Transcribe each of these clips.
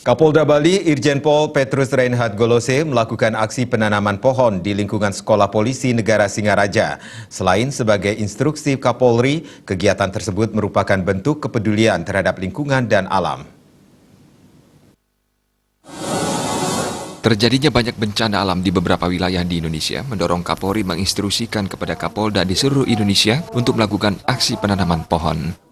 Kapolda Bali Irjen Pol Petrus Reinhard Golose melakukan aksi penanaman pohon di lingkungan Sekolah Polisi Negara Singaraja. Selain sebagai instruksi Kapolri, kegiatan tersebut merupakan bentuk kepedulian terhadap lingkungan dan alam. Terjadinya banyak bencana alam di beberapa wilayah di Indonesia mendorong Kapolri menginstruksikan kepada Kapolda di seluruh Indonesia untuk melakukan aksi penanaman pohon.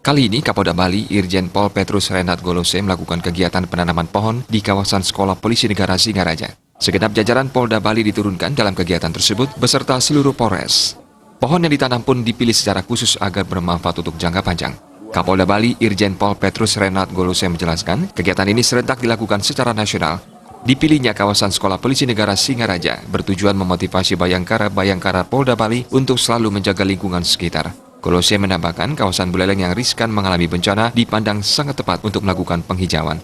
Kali ini Kapolda Bali Irjen Pol Petrus Reinhard Golose melakukan kegiatan penanaman pohon di kawasan Sekolah Polisi Negara Singaraja. Segenap jajaran Polda Bali diturunkan dalam kegiatan tersebut beserta seluruh Polres. Pohon yang ditanam pun dipilih secara khusus agar bermanfaat untuk jangka panjang. Kapolda Bali Irjen Pol Petrus Reinhard Golose menjelaskan, kegiatan ini serentak dilakukan secara nasional. Dipilihnya kawasan Sekolah Polisi Negara Singaraja bertujuan memotivasi bayangkara Polda Bali untuk selalu menjaga lingkungan sekitar. Golose menambahkan kawasan Buleleng yang riskan mengalami bencana dipandang sangat tepat untuk melakukan penghijauan.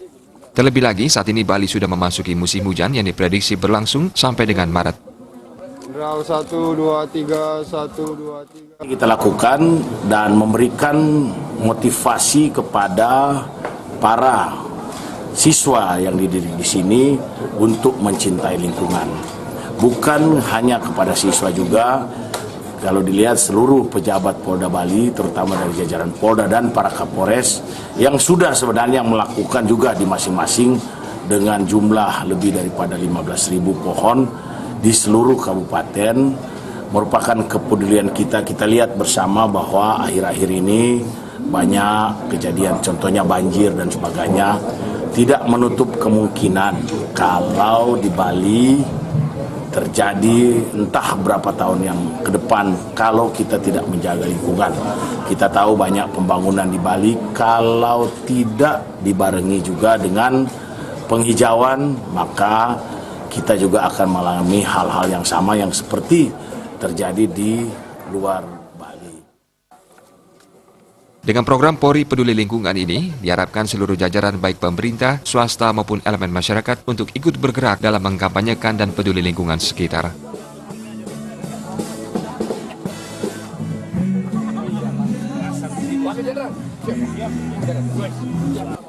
Terlebih lagi saat ini Bali sudah memasuki musim hujan yang diprediksi berlangsung sampai dengan Maret. Kita lakukan dan memberikan motivasi kepada para siswa yang dididik di sini untuk mencintai lingkungan. Bukan hanya kepada siswa juga, kalau dilihat seluruh pejabat Polda Bali, terutama dari jajaran Polda dan para Kapolres, yang sudah sebenarnya melakukan juga di masing-masing dengan jumlah lebih daripada 15.000 pohon di seluruh kabupaten, merupakan kepedulian kita. Kita lihat bersama bahwa akhir-akhir ini banyak kejadian, contohnya banjir dan sebagainya. Tidak menutup kemungkinan kalau di Bali terjadi entah berapa tahun yang ke depan kalau kita tidak menjaga lingkungan. Kita tahu banyak pembangunan di Bali kalau tidak dibarengi juga dengan penghijauan, maka kita juga akan mengalami hal-hal yang sama yang seperti terjadi di luar Bali. Dengan program Polri Peduli Lingkungan ini, diharapkan seluruh jajaran baik pemerintah, swasta maupun elemen masyarakat untuk ikut bergerak dalam mengkampanyekan dan peduli lingkungan sekitar. Oke, Jenderal. Siap.